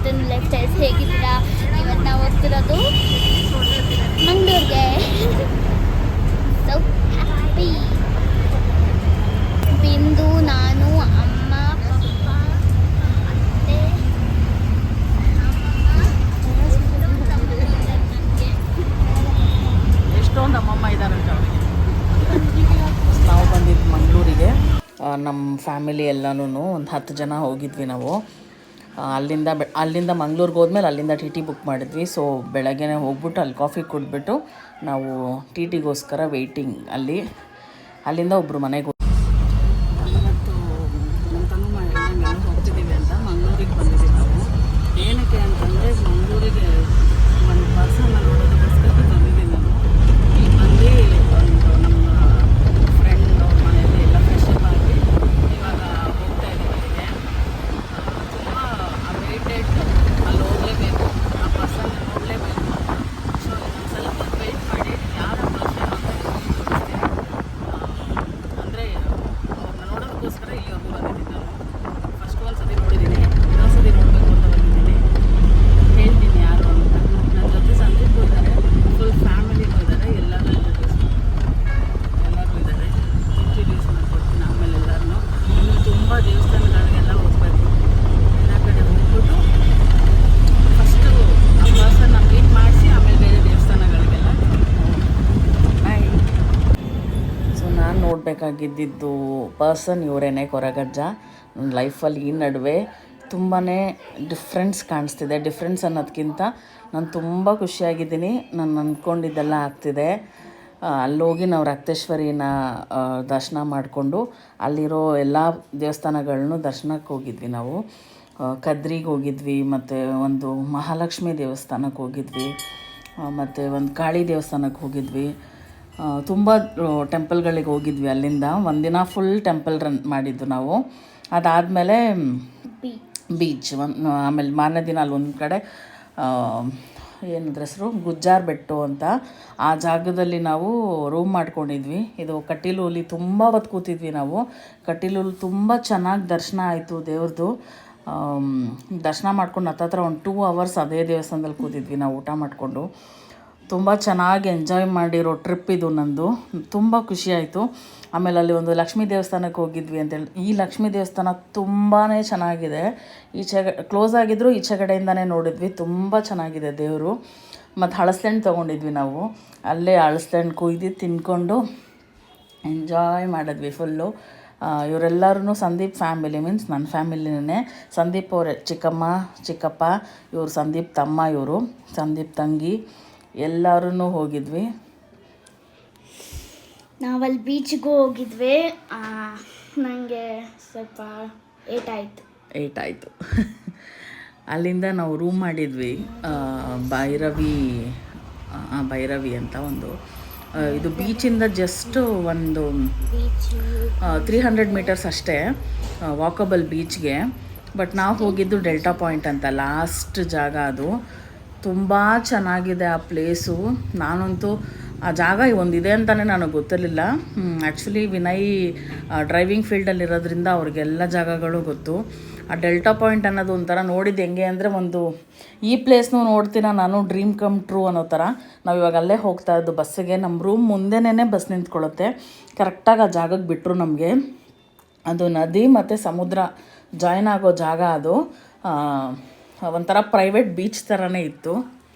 Welcome life styles. ಹೇಗಿದ್ದೀರಾ? ಇವತ್ತು ನಾವು ಹೋಗ್ತಿರೋದು ಮಂಗಳೂರಿಗೆ. So happy. ಬಿಂದು, ನಾನು, ಅಮ್ಮ, ಪಪ್ಪ, ಅತ್ತೆ, ಎಷ್ಟೊಂದು ಅಮ್ಮಮ್ಮ ಇದ್ದಾರಂತ ಅವರಿಗೆ. ನಾವು ಬಂದಿದ್ದು ಮಂಗಳೂರಿಗೆ. ನಮ್ಮ ಫ್ಯಾಮಿಲಿ ಎಲ್ಲನೂ ಒಂದು 10 ಜನ ಹೋಗಿದ್ವಿ ನಾವು. ಅಲ್ಲಿಂದ ಮಂಗ್ಳೂರಿಗೆ ಹೋದ್ಮೇಲೆ ಅಲ್ಲಿಂದ ಟಿ ಟಿ ಬುಕ್ ಮಾಡಿದ್ವಿ. ಸೊ ಬೆಳಗ್ಗೆನೇ ಹೋಗ್ಬಿಟ್ಟು ಅಲ್ಲಿ ಕಾಫಿ ಕುಡಿದ್ಬಿಟ್ಟು ನಾವು ಟಿ ಟಿಗೋಸ್ಕರ ವೆಯ್ಟಿಂಗ್. ಅಲ್ಲಿಂದ ಒಬ್ಬರು ಮನೆಗೆ ಇವತ್ತು ನಮ್ಮ ತಮ್ಮ ಎಲ್ಲ ಹೋಗ್ತಿದ್ದೀವಿ ಅಂತ ಮಂಗಳೂರಿಗೆ ಬಂದಿದ್ದೀವಿ ನಾವು. ಏನಕ್ಕೆ ಅಂತಂದರೆ ಮಂಗಳೂರಿಗೆ ಒಂದು ಪರ್ಸನ್ನ ನೋಡೋದಕ್ಕೋಸ್ಕರ ಬಂದಿದ್ದೀನಿ ನಾನು. ಈಗ ಬಂದು ಒಂದು ನಮ್ಮ ಫ್ರೆಂಡ್ ಅವ್ರ ಮನೆಯಲ್ಲಿ ಎಲ್ಲ ಫ್ರೆಶಪ್ ಆಗಿ ಇವಾಗ ಹೋಗ್ತಾ ಇದ್ದೀವಿ ಅಲ್ಲಿಗೆ. ತುಂಬ ವೇಟೆಡ್, ಅಲ್ಲಿ ಹೋಗಲೇಬೇಕು, ಆ ಪರ್ಸನ್ನ ನೋಡಲೇಬೇಕು. ಸೊ ಇನ್ನೊಂದು ಸ್ವಲ್ಪ ವೆಯ್ಟ್ ಮಾಡಿ ಯಾರ ಪರ್ಸನ್ ಅಂದರೆ ಅವ್ರನ್ನ ನೋಡೋದಕ್ಕೋಸ್ಕರ ಇಲ್ಲಿವರೆಗೂ ಬಂದಿದ್ದೀನಿ ನಾನು. ಫಸ್ಟ್ ಒಂದು ಸತಿ ನೋಡಿದ್ದೀನಿ, ಇನ್ನೊಂದು ಸತಿ ನೋಡಬೇಕು ಅಂತ ಬಂದಿದ್ದೀನಿ. ಹೇಳ್ತೀನಿ ಯಾರು ಅಂತ. ನನ್ನ ಜೊತೆ ಸಂದೀಪು ಇದ್ದಾರೆ, ಫುಲ್ ಫ್ಯಾಮಿಲಿನೂ ಇದ್ದಾರೆ, ಎಲ್ಲರೂ ಇದ್ದಾರೆ. ಇಂಟ್ರಡ್ಯೂಸ್ ಮಾಡಿಕೊಡ್ತೀನಿ ಆಮೇಲೆ ಎಲ್ಲರೂ. ಇನ್ನು ತುಂಬ ದೇವಸ್ಥಾನಗಳಿಗೆಲ್ಲ ಹೋಗಬೇಕು. ಎಲ್ಲ ಕಡೆ ಹೋಗ್ಬಿಟ್ಟು ಫಸ್ಟು ಆ ಪರ್ಸನ್ನ ಮೀಟ್ ಮಾಡಿಸಿ ಆಮೇಲೆ ಬೇರೆ ದೇವಸ್ಥಾನಗಳಿಗೆಲ್ಲ. ಬಾಯ್. ಸೊ ನಾನು ನೋಡಬೇಕಾಗಿದ್ದು ಪರ್ಸನ್ ಇವರೇನೆ, ಕೊರಗಜ್ಜ. ನನ್ನ ಲೈಫಲ್ಲಿ ಈ ನಡುವೆ ತುಂಬಾ ಡಿಫ್ರೆನ್ಸ್ ಕಾಣಿಸ್ತಿದೆ. ಡಿಫ್ರೆನ್ಸ್ ಅನ್ನೋದಕ್ಕಿಂತ ನಾನು ತುಂಬ ಖುಷಿಯಾಗಿದ್ದೀನಿ. ನಾನು ಅಂದ್ಕೊಂಡಿದ್ದೆಲ್ಲ ಆಗ್ತಿದೆ. ಅಲ್ಲೋಗಿ ನಾವು ರಕ್ತೇಶ್ವರಿನ ದರ್ಶನ ಮಾಡಿಕೊಂಡು ಅಲ್ಲಿರೋ ಎಲ್ಲ ದೇವಸ್ಥಾನಗಳನ್ನೂ ದರ್ಶನಕ್ಕೆ ಹೋಗಿದ್ವಿ ನಾವು. ಕದ್ರಿಗೆ ಹೋಗಿದ್ವಿ, ಮತ್ತು ಒಂದು ಮಹಾಲಕ್ಷ್ಮಿ ದೇವಸ್ಥಾನಕ್ಕೆ ಹೋಗಿದ್ವಿ, ಮತ್ತು ಒಂದು ಕಾಳಿ ದೇವಸ್ಥಾನಕ್ಕೆ ಹೋಗಿದ್ವಿ. ತುಂಬ ಟೆಂಪಲ್ಗಳಿಗೆ ಹೋಗಿದ್ವಿ. ಅಲ್ಲಿಂದ ಒಂದಿನ ಫುಲ್ ಟೆಂಪಲ್ ರನ್ ಮಾಡಿದ್ದು ನಾವು. ಅದಾದಮೇಲೆ ಬೀಚ್ ಆಮೇಲೆ ಮಾರನೇ ದಿನ ಅಲ್ಲಿ ಒಂದು ಕಡೆ ಏನಾದ್ರ ಹೆಸರು ಗುಜ್ಜಾರ್ ಬೆಟ್ಟು ಅಂತ, ಆ ಜಾಗದಲ್ಲಿ ನಾವು ರೂಮ್ ಮಾಡ್ಕೊಂಡಿದ್ವಿ. ಇದು ಕಟೀಲೂಲಿ ತುಂಬ ಹೊತ್ತು ಕೂತಿದ್ವಿ ನಾವು. ಕಟೀಲೂಲಿ ತುಂಬ ಚೆನ್ನಾಗಿ ದರ್ಶನ ಆಯಿತು ದೇವ್ರದ್ದು. ದರ್ಶನ ಮಾಡ್ಕೊಂಡು ಹತ್ತತ್ರ ಒಂದು 2 hours ಅದೇ ದೇವಸ್ಥಾನದಲ್ಲಿ ಕೂತಿದ್ವಿ ನಾವು ಊಟ ಮಾಡಿಕೊಂಡು. ತುಂಬ ಚೆನ್ನಾಗಿ ಎಂಜಾಯ್ ಮಾಡಿರೋ ಟ್ರಿಪ್ ಇದು ನಂದು. ತುಂಬ ಖುಷಿಯಾಯಿತು. ಆಮೇಲೆ ಅಲ್ಲಿ ಒಂದು ಲಕ್ಷ್ಮೀ ದೇವಸ್ಥಾನಕ್ಕೆ ಹೋಗಿದ್ವಿ ಅಂತೇಳಿ. ಈ ಲಕ್ಷ್ಮೀ ದೇವಸ್ಥಾನ ತುಂಬಾ ಚೆನ್ನಾಗಿದೆ. ಕ್ಲೋಸ್ ಆಗಿದ್ದರೂ ಈಚೆ ಕಡೆಯಿಂದನೇ ನೋಡಿದ್ವಿ. ತುಂಬ ಚೆನ್ನಾಗಿದೆ ದೇವರು. ಮತ್ತು ಹಳಸೆಹಣ್ಣು ತೊಗೊಂಡಿದ್ವಿ ನಾವು. ಅಲ್ಲೇ ಹಳಸೆಹಣ್ಣು ಕುಯ್ದು ತಿಂದ್ಕೊಂಡು ಎಂಜಾಯ್ ಮಾಡಿದ್ವಿ ಫುಲ್ಲು. ಇವರೆಲ್ಲರೂ ಸಂದೀಪ್ ಫ್ಯಾಮಿಲಿ, ಮೀನ್ಸ್ ನನ್ನ ಫ್ಯಾಮಿಲಿನೇ. ಸಂದೀಪ್ ಅವರೇ ಚಿಕ್ಕಮ್ಮ ಚಿಕ್ಕಪ್ಪ, ಇವರು ಸಂದೀಪ್ ತಮ್ಮ, ಇವರು ಸಂದೀಪ್ ತಂಗಿ, ಎಲ್ಲರೂ ಹೋಗಿದ್ವಿ. ನಾವಲ್ಲಿ ಬೀಚ್ಗೂ ಹೋಗಿದ್ವಿ. ನನಗೆ ಸ್ವಲ್ಪ ಏಟಾಯಿತು. ಅಲ್ಲಿಂದ ನಾವು ರೂಮ್ ಮಾಡಿದ್ವಿ. ಭೈರವಿ ಅಂತ ಒಂದು, ಇದು ಬೀಚಿಂದ ಜಸ್ಟ್ ಒಂದು 300 meters ಅಷ್ಟೇ ವಾಕಬಲ್ ಬೀಚ್ಗೆ. ಬಟ್ ನಾವು ಹೋಗಿದ್ದು ಡೆಲ್ಟಾ ಪಾಯಿಂಟ್ ಅಂತ, ಲಾಸ್ಟ್ ಜಾಗ ಅದು. ತುಂಬ ಚೆನ್ನಾಗಿದೆ ಆ ಪ್ಲೇಸು. ನಾನಂತೂ ಆ ಜಾಗ ಒಂದಿದೆ ಅಂತಲೇ ನನಗೆ ಗೊತ್ತಿರಲಿಲ್ಲ. ಆ್ಯಕ್ಚುಲಿ ವಿನಯ್ ಡ್ರೈವಿಂಗ್ ಫೀಲ್ಡಲ್ಲಿರೋದ್ರಿಂದ ಅವ್ರಿಗೆಲ್ಲ ಜಾಗಗಳು ಗೊತ್ತು. ಆ ಡೆಲ್ಟಾ ಪಾಯಿಂಟ್ ಅನ್ನೋದು ಒಂಥರ ನೋಡಿದ್ದು ಹೆಂಗೆ ಅಂದರೆ, ಒಂದು ಈ ಪ್ಲೇಸ್ನೂ ನೋಡ್ತೀನ ನಾನು, ಡ್ರೀಮ್ ಕಮ್ ಟ್ರೂ ಅನ್ನೋ ಥರ. ನಾವು ಇವಾಗ ಅಲ್ಲೇ ಹೋಗ್ತಾ ಇದ್ದು ಬಸ್ಸಿಗೆ. ನಮ್ಮ ರೂಮ್ ಮುಂದೆನೇ ಬಸ್ ನಿಂತ್ಕೊಳ್ಳುತ್ತೆ. ಕರೆಕ್ಟಾಗಿ ಆ ಜಾಗಕ್ಕೆ ಬಿಟ್ಟರು ನಮಗೆ. ಅದು ನದಿ ಮತ್ತು ಸಮುದ್ರ ಜಾಯ್ನ್ ಆಗೋ ಜಾಗ ಅದು. ಒಂಥರ ಪ್ರೈವೇಟ್ ಬೀಚ್ ಥರನೇ ಇತ್ತು.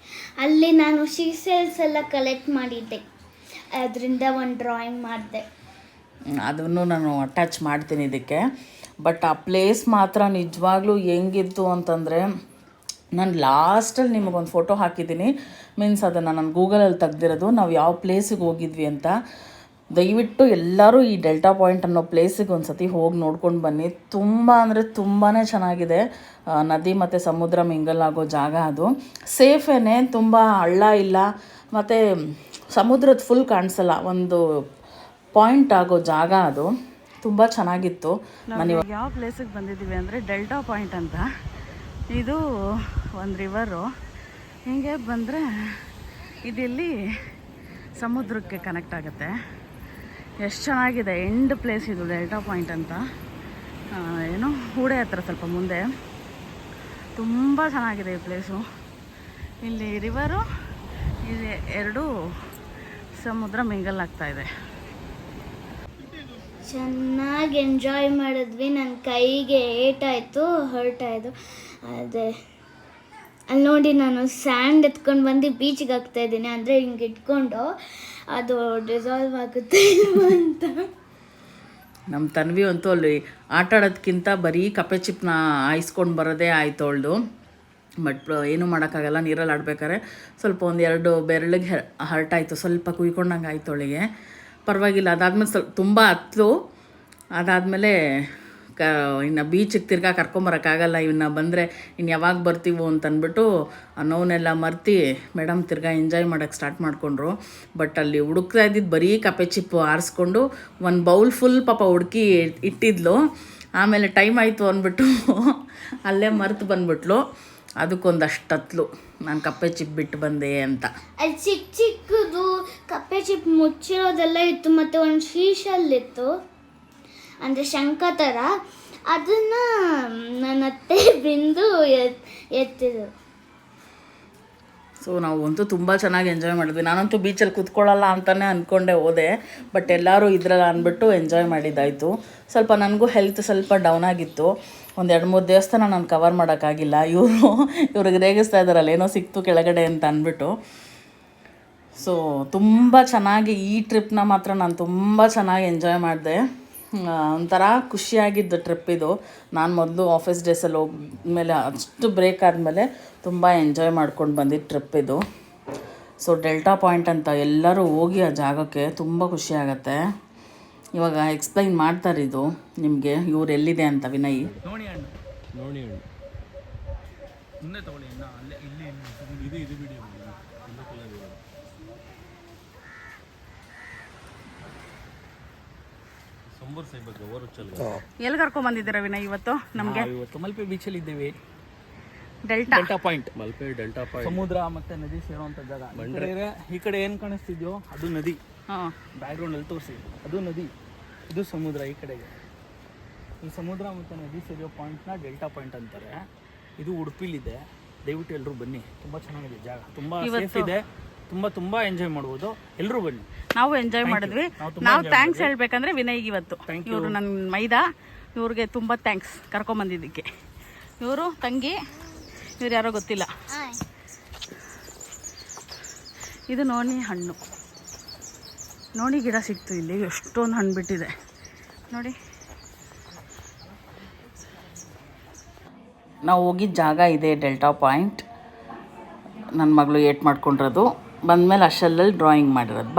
ಅಲ್ಲಿ ನಾನು ಸೀಸೆಲ್ಸ್ ಎಲ್ಲ ಕಲೆಕ್ಟ್ ಮಾಡಿದ್ದೆ, ಅದರಿಂದ ಒಂದು ಡ್ರಾಯಿಂಗ್ ಮಾಡಿದೆ. ಅದನ್ನು ನಾನು ಅಟ್ಯಾಚ್ ಮಾಡ್ತೀನಿ ಇದಕ್ಕೆ. ಬಟ್ ಆ ಪ್ಲೇಸ್ ಮಾತ್ರ ನಿಜವಾಗ್ಲೂ ಹೆಂಗಿತ್ತು ಅಂತಂದರೆ, ನಾನು ಲಾಸ್ಟಲ್ಲಿ ನಿಮಗೊಂದು ಫೋಟೋ ಹಾಕಿದ್ದೀನಿ. ಮೀನ್ಸ್ ಅದನ್ನು ನಾನು ಗೂಗಲಲ್ಲಿ ತೆಗ್ದಿರೋದು. ನಾವು ಯಾವ ಪ್ಲೇಸಿಗೆ ಹೋಗಿದ್ವಿ ಅಂತ. ದಯವಿಟ್ಟು ಎಲ್ಲರೂ ಈ ಡೆಲ್ಟಾ ಪಾಯಿಂಟ್ ಅನ್ನೋ ಪ್ಲೇಸಿಗೆ ಒಂದು ಸತಿ ಹೋಗಿ ನೋಡ್ಕೊಂಡು ಬನ್ನಿ. ತುಂಬ ಅಂದರೆ ತುಂಬಾ ಚೆನ್ನಾಗಿದೆ. ನದಿ ಮತ್ತು ಸಮುದ್ರ ಮಿಂಗಲ್ ಆಗೋ ಜಾಗ ಅದು. ಸೇಫೇನೆ, ತುಂಬ ಹಳ್ಳ ಇಲ್ಲ, ಮತ್ತು ಸಮುದ್ರದ ಫುಲ್ ಕಾಣಿಸಲ್ಲ. ಒಂದು ಪಾಯಿಂಟ್ ಆಗೋ ಜಾಗ ಅದು. ತುಂಬ ಚೆನ್ನಾಗಿತ್ತು. ನಾನು ಇವಾಗ ಯಾವ ಪ್ಲೇಸಿಗೆ ಬಂದಿದ್ದೀವಿ ಅಂದರೆ ಡೆಲ್ಟಾ ಪಾಯಿಂಟ್ ಅಂತ. ಇದು ಒಂದು ರಿವರು. ಹೀಗೆ ಬಂದರೆ ಇದಿಲ್ಲಿ ಸಮುದ್ರಕ್ಕೆ ಕನೆಕ್ಟ್ ಆಗುತ್ತೆ. ಎಷ್ಟು ಚೆನ್ನಾಗಿದೆ. ಎಂಡ್ ಪ್ಲೇಸ್ ಇದು ಡೆಲ್ಟಾ ಪಾಯಿಂಟ್ ಅಂತ. ಏನೋ ಹೂಡೆ ಹತ್ರ ಸ್ವಲ್ಪ ಮುಂದೆ ತುಂಬ ಚೆನ್ನಾಗಿದೆ ಈ ಪ್ಲೇಸು. ಇಲ್ಲಿ ರಿವರು, ಇಲ್ಲಿ ಎರಡು ಸಮುದ್ರ ಮಿಂಗಲ್ ಆಗ್ತಾ ಇದೆ. ಚೆನ್ನಾಗಿ ಎಂಜಾಯ್ ಮಾಡಿದ್ವಿ. ನನ್ನ ಕೈಗೆ ಏಟಾಯಿತು, ಹರ್ಟ್ ಆಯಿತು. ಅದೇ ಅಲ್ಲಿ ನೋಡಿ ನಾನು ಸ್ಯಾಂಡ್ ಎತ್ಕೊಂಡು ಬಂದು ಬೀಚಿಗೆ ಹಾಕ್ತಾಯಿದ್ದೀನಿ, ಅಂದರೆ ಹಿಂಗೆ ಇಟ್ಕೊಂಡು ಅದು ಡಿಸಾಲ್ವ್ ಆಗುತ್ತೆ ಅಂತ. ನಮ್ಮ ತನ್ವಿ ಅಂತೂ ಅಲ್ಲಿ ಆಟ ಆಡೋದಕ್ಕಿಂತ ಬರೀ ಕಪ್ಪೆ ಚಿಪ್ನ ಆಯಿಸ್ಕೊಂಡು ಬರೋದೇ ಆಯ್ತು ಅವಳ್ದು. ಬಟ್ ಏನೂ ಮಾಡೋಕ್ಕಾಗಲ್ಲ, ನೀರಲ್ಲಿ ಆಡ್ಬೇಕಾದ್ರೆ ಸ್ವಲ್ಪ ಒಂದೆರಡು ಬೆರಳಿಗೆ ಹರ್ಟ್ ಆಯಿತು, ಸ್ವಲ್ಪ ಕುಯ್ಕೊಂಡಂಗೆ ಆಯಿತು ಅವಳಿಗೆ. ಪರವಾಗಿಲ್ಲ. ಅದಾದಮೇಲೆ ಸ್ವಲ್ಪ ತುಂಬ ಹತ್ತಲು. ಅದಾದಮೇಲೆ ಇನ್ನು ಬೀಚಿಗೆ ತಿರ್ಗಾ ಕರ್ಕೊಂಬರೋಕ್ಕಾಗಲ್ಲ, ಇವನ್ನ ಬಂದರೆ ಇನ್ನು ಯಾವಾಗ ಬರ್ತೀವೋ ಅಂತಂದ್ಬಿಟ್ಟು ಆ ನೋವನ್ನೆಲ್ಲ ಮರ್ತಿ ಮೇಡಮ್ ತಿರ್ಗಾ ಎಂಜಾಯ್ ಮಾಡೋಕ್ಕೆ ಸ್ಟಾರ್ಟ್ ಮಾಡಿಕೊಂಡ್ರು. ಬಟ್ ಅಲ್ಲಿ ಹುಡುಕ್ತಾ ಇದ್ದಿದ್ದು ಬರೀ ಕಪ್ಪೆ ಚಿಪ್ಪು ಆರಿಸ್ಕೊಂಡು ಒಂದು ಬೌಲ್ ಫುಲ್ ಪಾಪ ಹುಡುಕಿ ಇಟ್ಟಿದ್ಲು. ಆಮೇಲೆ ಟೈಮ್ ಆಯಿತು ಅಂದ್ಬಿಟ್ಟು ಅಲ್ಲೇ ಮರ್ತು ಬಂದ್ಬಿಟ್ಲು. ಅದಕ್ಕೊಂದಷ್ಟು ಹತ್ಲು, ನಾನು ಕಪ್ಪೆ ಚಿಪ್ ಬಿಟ್ಟು ಬಂದೆ ಅಂತ. ಅಲ್ಲಿ ಚಿಕ್ಕ ಚಿಕ್ಕದು ಕಪ್ಪೆ ಚಿಪ್ ಮುಚ್ಚಿರೋದೆಲ್ಲ ಇತ್ತು, ಮತ್ತು ಒಂದು ಶೀಶಲ್ಲಿತ್ತು, ಅಂದರೆ ಶಂಖ ಥರ. ಅದನ್ನು ನನ್ನ ಅತ್ತೆ ಬಿಂದು ಎತ್ತಿದ್ರು. ಸೊ ನಾವು ಅಂತೂ ತುಂಬ ಚೆನ್ನಾಗಿ ಎಂಜಾಯ್ ಮಾಡಿದ್ವಿ. ನಾನಂತೂ ಬೀಚಲ್ಲಿ ಕೂತ್ಕೊಳ್ಳಲ್ಲ ಅಂತಲೇ ಅಂದ್ಕೊಂಡೆ ಹೋದೆ, ಬಟ್ ಎಲ್ಲರೂ ಇದ್ರಲ್ಲ ಅಂದ್ಬಿಟ್ಟು ಎಂಜಾಯ್ ಮಾಡಿದ್ದಾಯಿತು. ಸ್ವಲ್ಪ ನನಗೂ ಹೆಲ್ತ್ ಸ್ವಲ್ಪ ಡೌನ್ ಆಗಿತ್ತು. ಒಂದು 2-3 ದೇವಸ್ಥಾನ ನಾನು ಕವರ್ ಮಾಡೋಕ್ಕಾಗಿಲ್ಲ. ಇವ್ರಿಗೆ ರೇಗಿಸ್ತಾ ಇದ್ದಾರಲ್ಲ ಏನೋ ಸಿಕ್ತು ಕೆಳಗಡೆ ಅಂತ ಅಂದ್ಬಿಟ್ಟು. ಸೊ ತುಂಬ ಚೆನ್ನಾಗಿ ಈ ಟ್ರಿಪ್ನ ಮಾತ್ರ ನಾನು ತುಂಬ ಚೆನ್ನಾಗಿ ಎಂಜಾಯ್ ಮಾಡಿದೆ. ಒಂಥರ ಖುಷಿಯಾಗಿದ್ದು ಟ್ರಿಪ್ ಇದು. ನಾನು ಮೊದಲು ಆಫೀಸ್ ಡೇಸಲ್ಲಿ ಹೋದ್ಮೇಲೆ ಅಷ್ಟು ಬ್ರೇಕ್ ಆದಮೇಲೆ ತುಂಬ ಎಂಜಾಯ್ ಮಾಡ್ಕೊಂಡು ಬಂದಿದ್ದು ಟ್ರಿಪ್ ಇದು. ಸೊ ಡೆಲ್ಟಾ ಪಾಯಿಂಟ್ ಅಂತ ಎಲ್ಲರೂ ಹೋಗಿ ಆ ಜಾಗಕ್ಕೆ, ತುಂಬ ಖುಷಿಯಾಗತ್ತೆ. ಇವಾಗ ಎಕ್ಸ್ಪ್ಲೈನ್ ಮಾಡ್ತಾರೆ ಇದು ನಿಮಗೆ, ಇವ್ರು ಎಲ್ಲಿದೆ ಅಂತ. ವಿನಯ್ ನೋಡಿ ಹಣ್ಣು ಸುಮ್ಮನೆ ತಗೊಳ್ಳಿ ಅಣ್ಣ, ಅಲ್ಲೇ ಇಲ್ಲಿ ಇದು ಬಿಡಿ ಸಂಬೂರ್ ಸೈಬ್ ಓರು ಚಲ್. ಎಲ್ಲಿ ಕರ್ಕೊಂಡ್ಬಂದಿದ್ದೀರಾ ವಿನಯ್ ಇವತ್ತು ನಮಗೆ? ಇವತ್ತು ಮಲ್ಪೆ ಬೀಚಲ್ಲಿ ಇದ್ದೇವೆ. Delta point, Malpe delta point, ಸಮುದ್ರ ಮತ್ತೆ ನದಿ ಸೇರುವಂಥ ಜಾಗ. ಈ ಕಡೆ ಏನು ಕಾಣಿಸ್ತಿದ್ಯೋ ಅದು ನದಿ. ಬ್ಯಾಕ್ಗ್ರೌಂಡಲ್ಲಿ ತೋರಿಸಿ, ಅದು ನದಿ, ಇದು ಸಮುದ್ರ. ಈ ಕಡೆಗೆ ಈ ಸಮುದ್ರ ಮತ್ತು ನದಿ ಸೇರಿಯೋ ಪಾಯಿಂಟ್ನ ಡೆಲ್ಟಾ ಪಾಯಿಂಟ್ ಅಂತಾರೆ. ಇದು ಉಡುಪಿಲಿದೆ. ದಯವಿಟ್ಟು ಎಲ್ಲರೂ ಬನ್ನಿ, ತುಂಬ ಚೆನ್ನಾಗಿದೆ ಜಾಗ, ತುಂಬ ಸೇಫ್ ಇದೆ, ತುಂಬ ಎಂಜಾಯ್ ಮಾಡ್ಬೋದು. ಎಲ್ಲರೂ ಬನ್ನಿ. ನಾವು ಎಂಜಾಯ್ ಮಾಡಿದ್ವಿ. ನಾವು ಥ್ಯಾಂಕ್ಸ್ ಹೇಳ್ಬೇಕಂದ್ರೆ ವಿನಯ್ಗೆ ಇವತ್ತು, ಇವರು ನನ್ನ ಮೈದಾ, ಇವ್ರಿಗೆ ತುಂಬ ಥ್ಯಾಂಕ್ಸ್ ಕರ್ಕೊಂಬಂದಿದ್ದಕ್ಕೆ. ಇವರು ತಂಗಿ, ಇವ್ರು ಯಾರೋ ಗೊತ್ತಿಲ್ಲ. ಇದು ನೋಡಿ ಹಣ್ಣು, ನೋಡಿ ಗಿಡ ಸಿಕ್ತು ಇಲ್ಲಿ, ಎಷ್ಟೊಂದು ಹಣ್ಣು ಬಿಟ್ಟಿದೆ ನೋಡಿ. ನಾವು ಹೋಗಿದ್ದ ಜಾಗ ಇದೆ ಡೆಲ್ಟಾ ಪಾಯಿಂಟ್. ನನ್ನ ಮಗಳು ಏಟ್ ಮಾಡ್ಕೊಂಡಿರೋದು. ಬಂದಮೇಲೆ ಅಷ್ಟರಲ್ಲಿ ಡ್ರಾಯಿಂಗ್ ಮಾಡಿರೋದು.